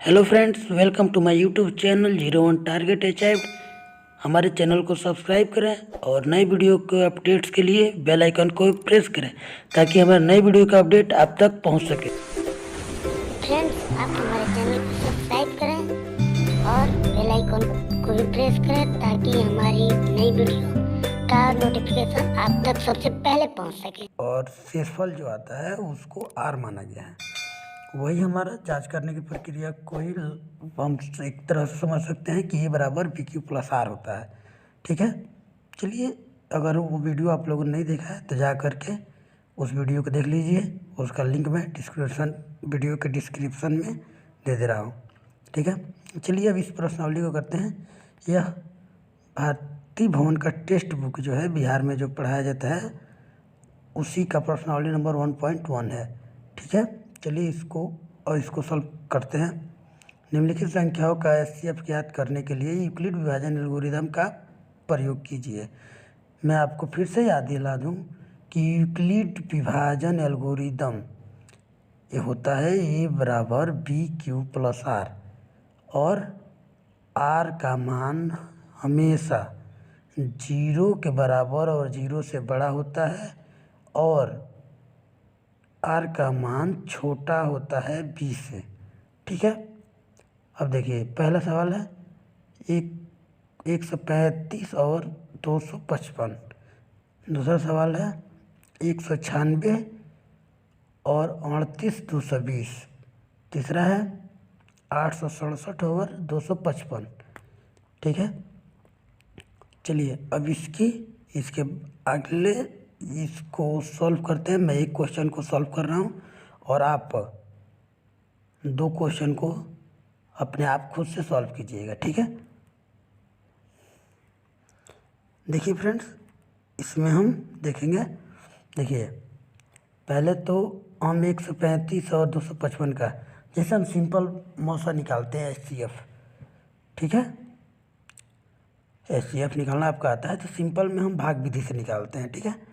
Hello friends, welcome to my YouTube channel 01 target achieved. हमारे चैनल को सब्सक्राइब करें और नई वीडियो के अपडेट्स के लिए बेल आइकन को प्रेस करें ताकि हमारे नई वीडियो का अपडेट आप तक पहुंच सके। फ्रेंड्स, आप हमारे चैनल को सब्सक्राइब करें और बेल आइकन को भी प्रेस करें ताकि हमारी नई वीडियो का नोटिफिकेशन आप तक सबसे पहले पहुंच सके। और शेषफल जो आता है उसको आर माना गया है। वही हमारा जांच करने की प्रक्रिया को ही हम एक तरह से समझ सकते हैं कि ये बराबर पी क्यू प्लस आर होता है। ठीक है, चलिए, अगर वो वीडियो आप लोगों ने नहीं देखा है तो जा करके उस वीडियो को देख लीजिए। उसका लिंक मैं वीडियो के डिस्क्रिप्शन में दे दे रहा हूँ। ठीक है, चलिए अब इस प्रश्नावली को करते हैं। यह भारतीय भवन का टेक्स्ट बुक जो है बिहार में जो पढ़ाया जाता है उसी का प्रश्नावली नंबर 1.1 है। ठीक है, चलिए इसको सॉल्व करते हैं। निम्नलिखित संख्याओं का एचसीएफ ज्ञात करने के लिए यूक्लिड विभाजन एल्गोरिदम का प्रयोग कीजिए। मैं आपको फिर से याद दिला दूं कि यूक्लिड विभाजन एल्गोरिदम ये होता है ए बराबर बी क्यू प्लस आर, और आर का मान हमेशा 0 के बराबर और 0 से बड़ा होता है और आर का मान छोटा होता है बी से। ठीक है, अब देखिए पहला सवाल है 135 और 255। दूसरा सवाल है 196 और 38 220। तीसरा है 867 और 255। ठीक है, चलिए अब इसके अगले इसको सॉल्व करते हैं। मैं एक क्वेश्चन को सॉल्व कर रहा हूँ और आप 2 क्वेश्चन को अपने आप खुद से सॉल्व कीजिएगा। ठीक है, देखिए फ्रेंड्स, इसमें हम देखेंगे। देखिए पहले तो हम 135 और 255 का जैसे हम सिंपल मौसा निकालते हैं एचसीएफ। ठीक है, एचसीएफ निकालना आपका आता है तो सिंपल में हम भाग विधि से निकालते हैं। ठीक है,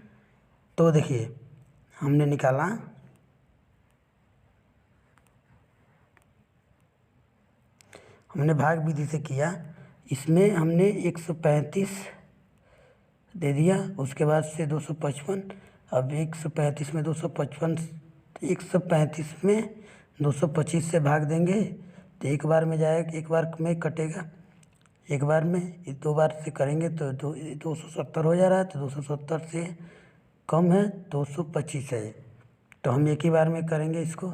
तो देखिए हमने निकाला हमने भाग विधि से किया। इसमें हमने 135 दे दिया, उसके बाद से 255। अब 135 में 255 135 में 225 से भाग देंगे तो एक बार में जाएगा, एक बार में कटेगा, एक बार में 2 बार से करेंगे तो 270 हो जा रहा है। तो 270 से कम है 225 है, तो हम एक ही बार में करेंगे इसको।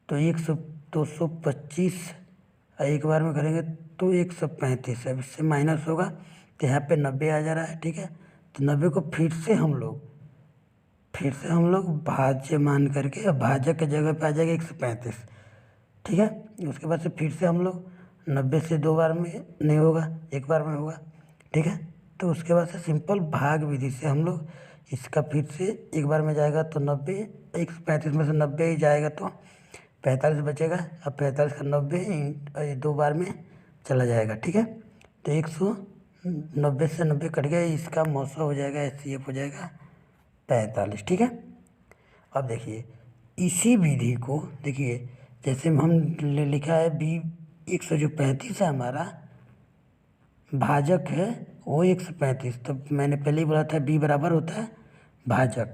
तो 225 एक बार में करेंगे तो 135। अब इससे माइनस होगा तो यहाँ पे 90 आ जा रहा है। ठीक है, तो 90 को फिर से हम लोग भाज्य मान करके, अब भाजक के जगह पे आ जाएगा 135। ठीक है, उसके बाद से फिर से हम लोग 90 से 2 बार में नहीं होगा, एक बार में होगा। ठीक है, तो उसके बाद से सिंपल भाग विधि से हम लोग इसका फिर से एक बार में जाएगा तो 90, 135 में से 90 ही जाएगा तो 45 बचेगा। अब 45 का 90 2 बार में चला जाएगा। ठीक है, तो 190 से 90 कट गया, इसका मौसा हो जाएगा, एचसीएफ हो जाएगा 45। ठीक है, अब देखिए इसी विधि को देखिए, जैसे हम लिखा है बी 135 है हमारा भाजक है वो 135। तो मैंने पहले ही बोला था बी बराबर होता है भाजक,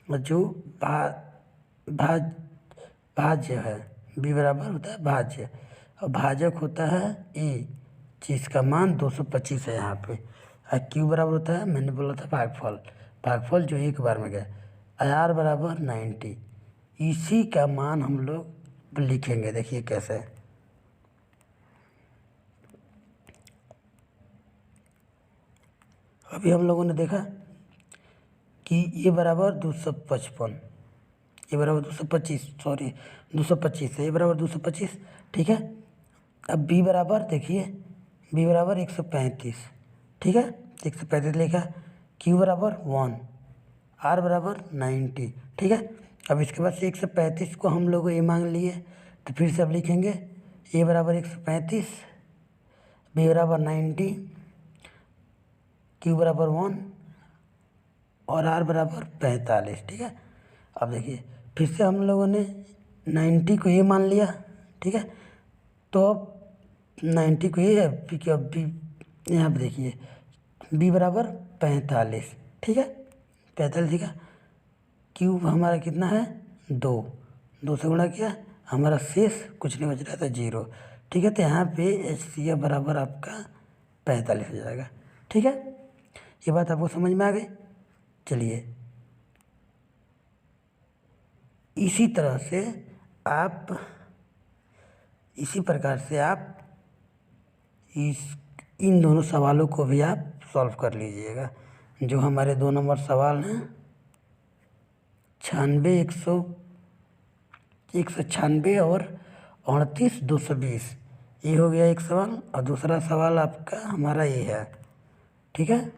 जो भाज्य है, बी बराबर होता है भाज्य और भाजक होता है ए, जिसका मान 225 है यहाँ पे। और क्यू बराबर होता है, मैंने बोला था भागफल जो एक बार में गया। आर बराबर 90। इसी का मान हम लोग लिखेंगे। देखिए कैसे, अभी हम लोगों ने देखा कि ये बराबर 255, ये बराबर 225, सॉरी 225 है, ये बराबर 225। ठीक है, अब बी बराबर देखिए, बी बराबर 135। ठीक है, 135 लिखा। क्यू बराबर 1, आर बराबर 90। ठीक है, अब इसके बाद से 135 को हम लोग ये मान लिए तो फिर से अब लिखेंगे ए बराबर 135, बी बराबर 90, क्यू बराबर 1 और आर बराबर 45। ठीक है, अब देखिए फिर से हम लोगों ने 90 को ये मान लिया ठीक है। तो अब 90 को ये पी की अब बी यहाँ पर देखिए बी बराबर 45, ठीक है 45, ठीक है। क्यूब हमारा कितना है 2 से गुणा किया, हमारा शेष कुछ नहीं बच रहा था 0, ठीक है। तो यहाँ पे HCF बराबर आपका 45 हो जाएगा, ठीक है। ये बात आपको समझ में आ गई। चलिए इसी प्रकार से आप इन दोनों सवालों को भी आप सॉल्व कर लीजिएगा। जो हमारे 2 नंबर सवाल हैं 196 और 220, ये हो गया एक सवाल, और दूसरा सवाल आपका हमारा ये है, ठीक है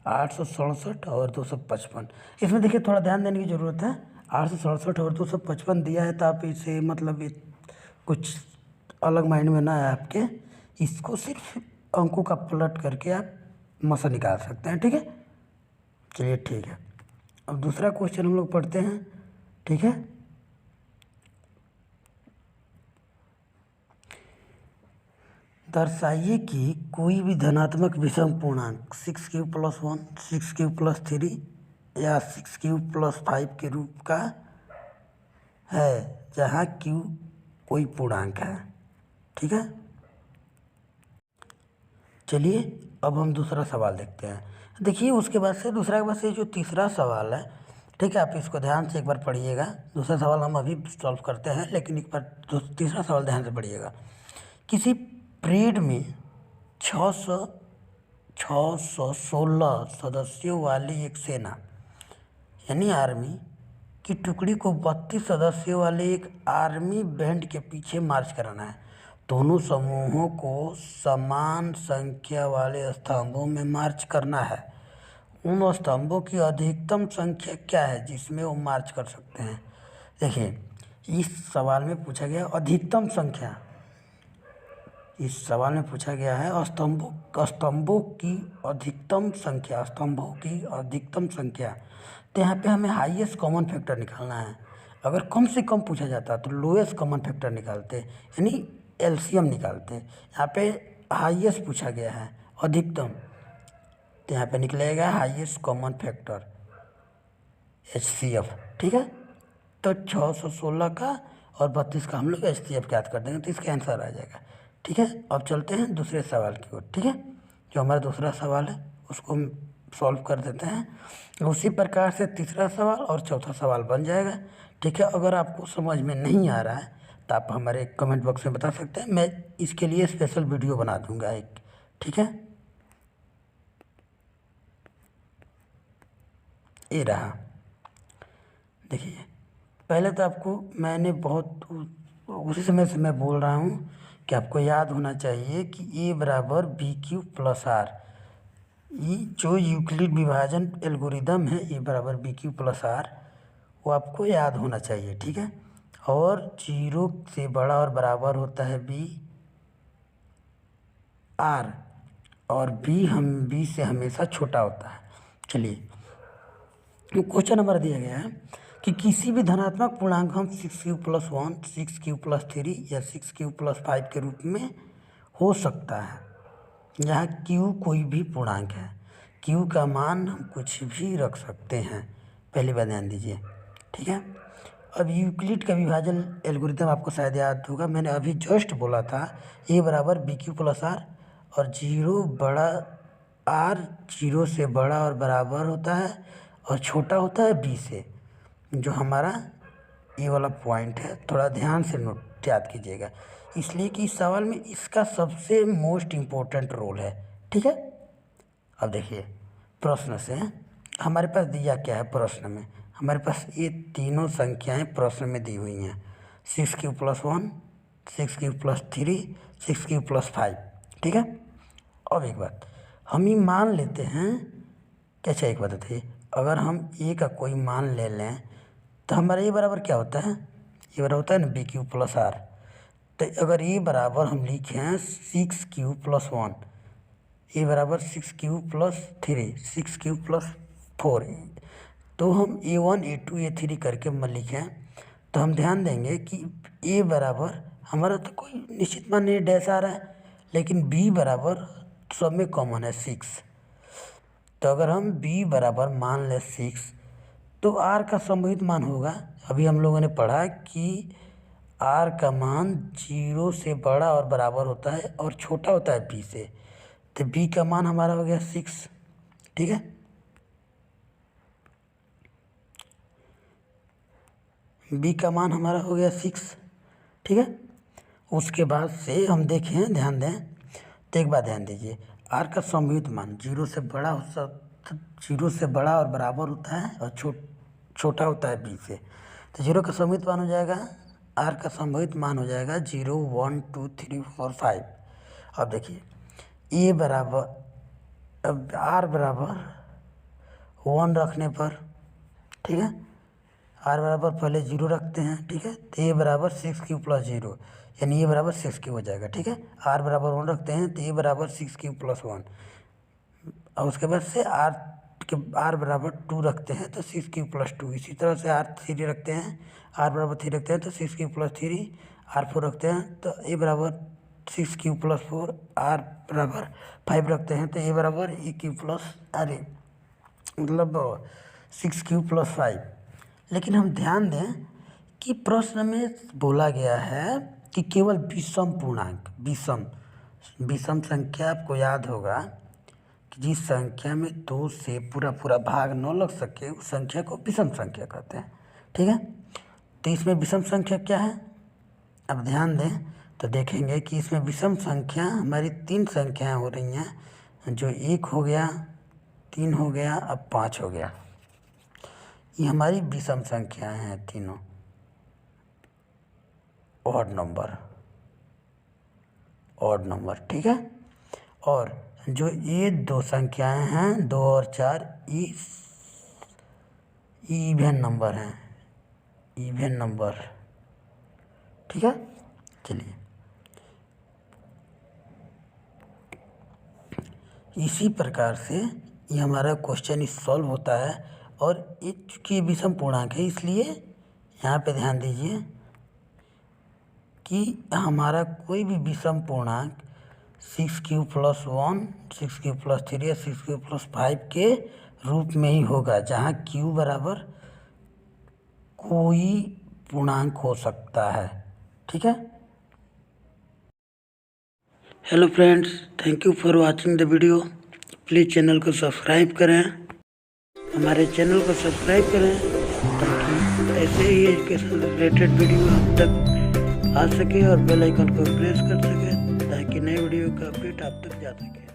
867 और 255। इसमें देखिए थोड़ा ध्यान देने की ज़रूरत है। 867 और 255 दिया है तो आप इसे मतलब कुछ अलग माइंड में ना आए आपके, इसको सिर्फ अंकों का पलट करके आप मसा निकाल सकते हैं, ठीक है। चलिए ठीक है, अब दूसरा क्वेश्चन हम लोग पढ़ते हैं, ठीक है। दर्शाइए कि कोई भी धनात्मक विषम पूर्णांक 6 क्यूब प्लस 1, 6 क्यूब प्लस 3 या 6 क्यूब प्लस 5 के रूप का है जहाँ क्यू कोई पूर्णांक है, ठीक है। चलिए अब हम दूसरा सवाल देखते हैं। देखिए उसके बाद से जो तीसरा सवाल है, ठीक है, आप इसको ध्यान से एक बार पढ़िएगा। दूसरा सवाल हम अभी सॉल्व करते हैं, लेकिन एक बार तीसरा सवाल ध्यान से पढ़िएगा। किसी परेड में 616 सदस्यों वाली एक सेना यानी आर्मी की टुकड़ी को 32 सदस्यों वाले एक आर्मी बैंड के पीछे मार्च कराना है। दोनों समूहों को समान संख्या वाले स्तंभों में मार्च करना है। उन स्तंभों की अधिकतम संख्या क्या है जिसमें वो मार्च कर सकते हैं। देखिए इस सवाल में पूछा गया अधिकतम संख्या, इस सवाल में पूछा गया है स्तंभों की अधिकतम संख्या। तो यहाँ पे हमें हाईएस्ट कॉमन फैक्टर निकालना है। अगर कम से कम पूछा जाता तो लोएस्ट कॉमन फैक्टर निकालते, यानी एलसीएम निकालते। यहाँ पे हाईएस्ट पूछा गया है अधिकतम, तो यहाँ पे निकलेगा हाईएस्ट कॉमन फैक्टर HCF, ठीक है। तो 616 का और 32 का हम लोग HCF ज्ञात कर देंगे तो इसका आंसर आ जाएगा, ठीक है। अब चलते हैं दूसरे सवाल की ओर, ठीक है। जो हमारा दूसरा सवाल है उसको हम सॉल्व कर देते हैं। उसी प्रकार से तीसरा सवाल और चौथा सवाल बन जाएगा, ठीक है। अगर आपको समझ में नहीं आ रहा है तो आप हमारे कमेंट बॉक्स में बता सकते हैं, मैं इसके लिए स्पेशल वीडियो बना दूंगा एक, ठीक है। ये रहा, देखिए पहले तो आपको मैंने बहुत उसी समय से मैं बोल रहा हूँ कि आपको याद होना चाहिए कि A बराबर BQ प्लस R, ये जो यूक्लिड विभाजन एल्गोरिदम है A बराबर BQ प्लस R, वो आपको याद होना चाहिए, ठीक है। और 0 से बड़ा और बराबर होता है B R, और B से हमेशा छोटा होता है। चलिए क्वेश्चन नंबर दिया गया है कि किसी भी धनात्मक पूर्णांक हम 6 क्यूब प्लस 1, 6 क्यूब प्लस 3 या 6 क्यूब प्लस 5 के रूप में हो सकता है जहाँ Q कोई भी पूर्णांक है। Q का मान हम कुछ भी रख सकते हैं, पहली बात ध्यान दीजिए, ठीक है। अब यूक्लिड का विभाजन एल्गोरिदम आपको शायद याद होगा, मैंने अभी जस्ट बोला था A बराबर BQ प्लस R, और 0 से बड़ा और बराबर होता है और छोटा होता है B से। जो हमारा ये वाला पॉइंट है थोड़ा ध्यान से नोट याद कीजिएगा, इसलिए कि इस सवाल में इसका सबसे मोस्ट इम्पोर्टेंट रोल है, ठीक है। अब देखिए प्रश्न से हमारे पास दिया क्या है, प्रश्न में हमारे पास ये तीनों संख्याएं प्रश्न में दी हुई हैं, 6 cube plus 1, 6 cube plus 3, 6 cube plus 5, ठीक है। अब एक बात हम ये मान लेते हैं, कैसे एक बात बताइए, अगर हम A का कोई मान ले लें तो हमारा A बराबर क्या होता है, ये बराबर होता है ना BQ प्लस R। तो अगर A बराबर हम लिखें 6 क्यूब प्लस 1, A बराबर 6 क्यूब प्लस 3, 6 क्यूब प्लस 4, तो हम A1 A2 A3 करके लिखें तो हम ध्यान देंगे कि a बराबर हमारा तो कोई निश्चित मान नहीं, डैश आ रहा है, लेकिन b बराबर सब में कॉमन है 6। तो अगर हम b बराबर मान लें 6 तो r का संभावित मान होगा, अभी हम लोगों ने पढ़ा कि r का मान 0 से बड़ा और बराबर होता है और छोटा होता है b से। तो b का मान हमारा हो गया 6, ठीक है। b का मान हमारा हो गया 6, ठीक है। उसके बाद से हम देखें, ध्यान दें, तो एक बात ध्यान दीजिए, r का संभावित मान 0 से बड़ा और बराबर होता है और छोटा होता है b से। तो 0 का संभावित मान हो जाएगा, r का संभावित मान हो जाएगा 0, 1, 2, 3, 4, 5। अब देखिए a बराबर, अब r बराबर 1 रखने पर, ठीक है, r बराबर पहले 0 रखते हैं, ठीक है। तो a बराबर 6³ + 0, यानी a बराबर 6³ हो जाएगा, ठीक है। r बराबर 1 रखते हैं तो a बराबर 6³ + 1, और उसके बाद से r बराबर 2 रखते हैं तो 6³ + 2। इसी तरह से r3 रखते हैं, r बराबर 3 रखते हैं तो 6³ + 3, r4 रखते हैं तो a बराबर 6³ + 4, r बराबर 5 रखते हैं तो a बराबर 6³ + 5। लेकिन हम ध्यान दें कि प्रश्न में बोला गया है कि केवल विषम पूर्णांक, विषम संख्या, आपको याद होगा कि जिस संख्या में 2 से पूरा भाग न लग सके उस संख्या को विषम संख्या कहते हैं, ठीक है। तो इसमें विषम संख्या क्या है, अब ध्यान दें तो देखेंगे कि इसमें विषम संख्या हमारी 3 संख्याएं हो रही हैं, जो 1 हो गया, 3 हो गया, अब 5 हो गया। ये हमारी विषम संख्याएं हैं तीनों, ऑड नंबर, ठीक है। और जो ये 2 संख्याएं हैं 2 और 4, इवन नंबर हैं, ठीक है। चलिए, इसी प्रकार से ये हमारा क्वेश्चन सॉल्व होता है। और ये चूँकि विषम पूर्णांक है इसलिए यहाँ पे ध्यान दीजिए कि हमारा कोई भी विषम पूर्णांक 6³ + 1, 6³ + 3 या 6³ + 5 के रूप में ही होगा, जहाँ q बराबर कोई पूर्णांक हो सकता है, ठीक है। Hello friends, thank you for watching the video. Please channel को सब्सक्राइब करें, हमारे चैनल को सब्सक्राइब करें ताकि ऐसे ही एजुकेशन रिलेटेड वीडियो आप तक आ सके और बेल आइकन को प्रेस कर सके ताकि नए वीडियो का अपडेट आप तक जा सके।